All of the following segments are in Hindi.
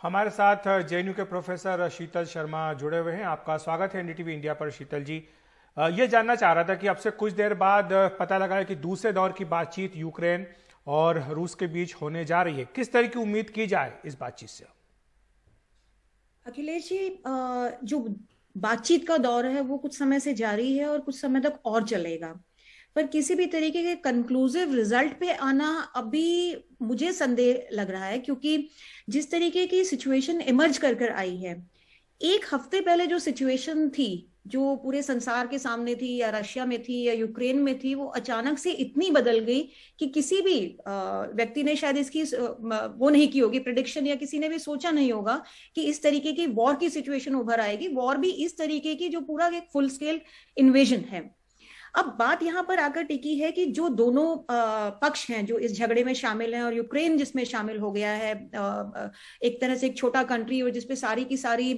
हमारे साथ जेएनयू के प्रोफेसर शीतल शर्मा जुड़े हुए हैं। आपका स्वागत है एनडीटीवी इंडिया पर। शीतल जी, ये जानना चाह रहा था कि अब से कुछ देर बाद पता लगा है कि दूसरे दौर की बातचीत यूक्रेन और रूस के बीच होने जा रही है। किस तरह की उम्मीद की जाए इस बातचीत से? अखिलेश जी, जो बातचीत का दौर है वो कुछ समय से जारी है और कुछ समय तक और चलेगा। पर किसी भी तरीके के कंक्लूसिव रिजल्ट पे आना अभी मुझे संदेह लग रहा है, क्योंकि जिस तरीके की सिचुएशन इमर्ज कर कर आई है, एक हफ्ते पहले जो सिचुएशन थी, जो पूरे संसार के सामने थी, या रशिया में थी या यूक्रेन में थी, वो अचानक से इतनी बदल गई कि किसी भी व्यक्ति ने शायद इसकी वो नहीं की होगी प्रिडिक्शन, या किसी ने भी सोचा नहीं होगा कि इस तरीके की वॉर की सिचुएशन उभर आएगी। वॉर भी इस तरीके की जो पूरा एक फुल स्केल इन्वेजन है। अब बात यहां पर आकर टिकी है कि जो दोनों पक्ष हैं जो इस झगड़े में शामिल हैं, और यूक्रेन जिसमें शामिल हो गया है, एक तरह से एक छोटा कंट्री और जिसपे सारी की सारी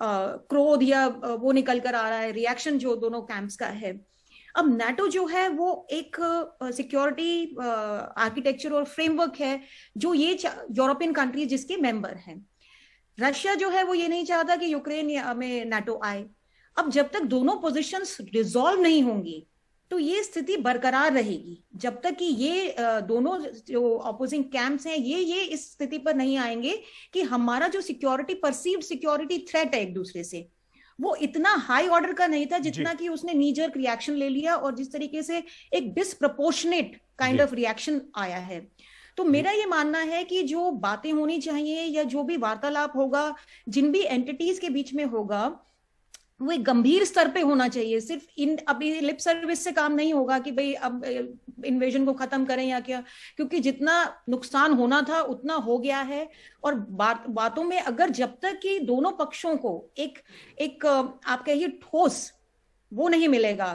क्रोध या वो निकल कर आ रहा है, रिएक्शन जो दोनों कैंप्स का है। अब नाटो जो है वो एक सिक्योरिटी आर्किटेक्चर और फ्रेमवर्क है जो ये यूरोपियन कंट्री जिसके मेंबर हैं। रशिया जो है वो ये नहीं चाहता कि यूक्रेन में नाटो आए। अब जब तक दोनों पोजीशंस रिजॉल्व नहीं होंगी तो ये स्थिति बरकरार रहेगी, जब तक कि ये दोनों जो अपोजिंग कैंप्स हैं ये इस स्थिति पर नहीं आएंगे कि हमारा जो सिक्योरिटी परसीव्ड सिक्योरिटी थ्रेट है एक दूसरे से, वो इतना हाई ऑर्डर का नहीं था जितना कि उसने नी जर्क रिएक्शन ले लिया, और जिस तरीके से एक डिसप्रपोर्शनेट काइंड ऑफ रिएक्शन आया है। तो मेरा ये मानना है कि जो बातें होनी चाहिए या जो भी वार्तालाप होगा जिन भी एंटिटीज के बीच में होगा, वो एक गंभीर स्तर पे होना चाहिए। सिर्फ इन अभी लिप सर्विस से काम नहीं होगा कि भाई अब इन्वेजन को खत्म करें या क्या, क्योंकि जितना नुकसान होना था उतना हो गया है। और बातों में अगर जब तक कि दोनों पक्षों को एक आप कहिए ठोस वो नहीं मिलेगा,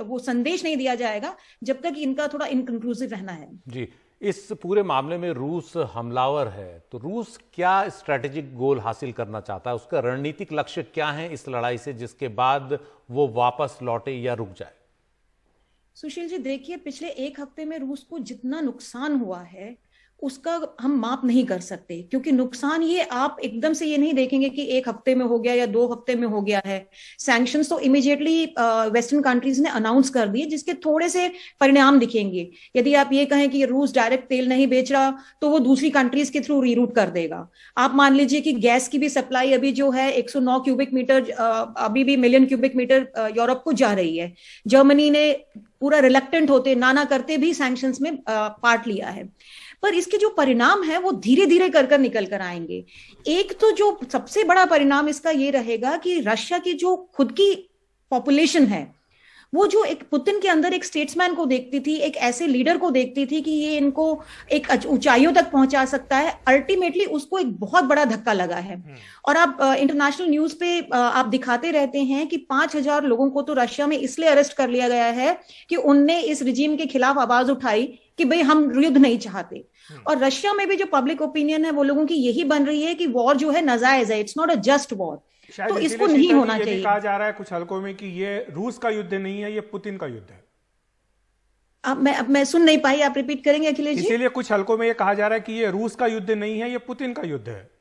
वो संदेश नहीं दिया जाएगा, जब तक इनका थोड़ा इनकंक्लूसिव रहना है। जी, इस पूरे मामले में रूस हमलावर है, तो रूस क्या स्ट्रैटेजिक गोल हासिल करना चाहता है? उसका रणनीतिक लक्ष्य क्या है इस लड़ाई से, जिसके बाद वो वापस लौटे या रुक जाए? सुशील जी, देखिए, पिछले एक हफ्ते में रूस को जितना नुकसान हुआ है उसका हम माप नहीं कर सकते, क्योंकि नुकसान ये आप एकदम से ये नहीं देखेंगे कि एक हफ्ते में हो गया या 2 हफ्ते में हो गया है। सैंक्शंस तो इमीडिएटली वेस्टर्न कंट्रीज ने अनाउंस कर दिए, जिसके थोड़े से परिणाम दिखेंगे। यदि आप ये कहें कि रूस डायरेक्ट तेल नहीं बेच रहा तो वो दूसरी कंट्रीज के थ्रू रीरूट कर देगा। आप मान लीजिए कि गैस की भी सप्लाई अभी जो है 109 क्यूबिक मीटर, अभी भी मिलियन क्यूबिक मीटर यूरोप को जा रही है। जर्मनी ने पूरा रिलक्टेंट होते नाना करते भी सैंक्शंस में पार्ट लिया है। पर इसके जो परिणाम है वो धीरे धीरे कर निकल कर आएंगे। एक तो जो सबसे बड़ा परिणाम इसका ये रहेगा कि रशिया की जो खुद की पॉपुलेशन है, वो जो एक पुतिन के अंदर एक स्टेट्समैन को देखती थी, एक ऐसे लीडर को देखती थी कि ये इनको एक ऊंचाइयों तक पहुंचा सकता है, अल्टीमेटली उसको एक बहुत बड़ा धक्का लगा है। और आप इंटरनेशनल न्यूज पे आप दिखाते रहते हैं कि 5,000 लोगों को तो रशिया में इसलिए अरेस्ट कर लिया गया है कि उनने इस रिजीम के खिलाफ आवाज उठाई कि भाई हम युद्ध नहीं चाहते। और रशिया में भी जो पब्लिक ओपिनियन है वो लोगों की यही बन रही है कि वॉर जो है नाजायज है, it's not a just war, तो इसको नहीं होना चाहिए। कहा जा रहा है कुछ हलकों में कि ये रूस का युद्ध नहीं है, ये पुतिन का युद्ध है। अब मैं सुन नहीं पाई, आप रिपीट करेंगे अखिलेश जी? इसीलिए कुछ हलकों में ये कहा जा रहा है कि ये रूस का युद्ध नहीं है, ये पुतिन का युद्ध है।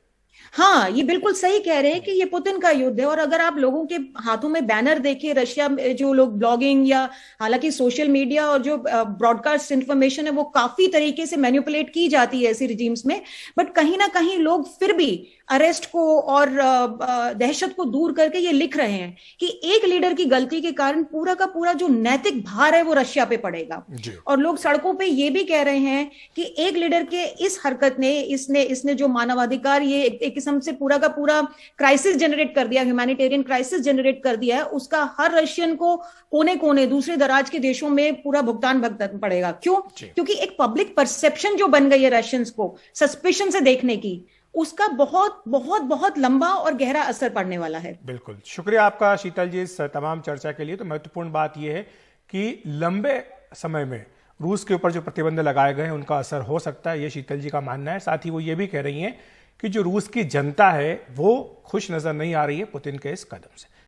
हाँ, ये बिल्कुल सही कह रहे हैं कि ये पुतिन का युद्ध है। और अगर आप लोगों के हाथों में बैनर देखें, रशिया में जो लोग ब्लॉगिंग या हालांकि सोशल मीडिया और जो ब्रॉडकास्ट इंफॉर्मेशन है वो काफी तरीके से मैनिपुलेट की जाती है ऐसी रिजीम्स में, बट कहीं ना कहीं लोग फिर भी अरेस्ट को और दहशत को दूर करके ये लिख रहे हैं कि एक लीडर की गलती के कारण पूरा का पूरा जो नैतिक भार है वो रशिया पे पड़ेगा। और लोग सड़कों पे ये भी कह रहे हैं कि एक लीडर के इस हरकत ने इसने जो मानवाधिकार, ये एक किस्म से पूरा का पूरा क्राइसिस जनरेट कर दिया, ह्यूमैनिटेरियन क्राइसिस जनरेट कर दिया है, उसका हर रशियन को कोने कोने दूसरे दराज के देशों में पूरा भुगतान पड़ेगा। क्यों? क्योंकि एक पब्लिक परसेप्शन जो बन गई है रशियंस को सस्पिशन से देखने की, उसका बहुत बहुत बहुत लंबा और गहरा असर पड़ने वाला है। बिल्कुल, शुक्रिया आपका शीतल जी इस तमाम चर्चा के लिए। तो महत्वपूर्ण बात यह है कि लंबे समय में रूस के ऊपर जो प्रतिबंध लगाए गए हैं उनका असर हो सकता है, ये शीतल जी का मानना है। साथ ही वो ये भी कह रही हैं कि जो रूस की जनता है वो खुश नजर नहीं आ रही है पुतिन के इस कदम से।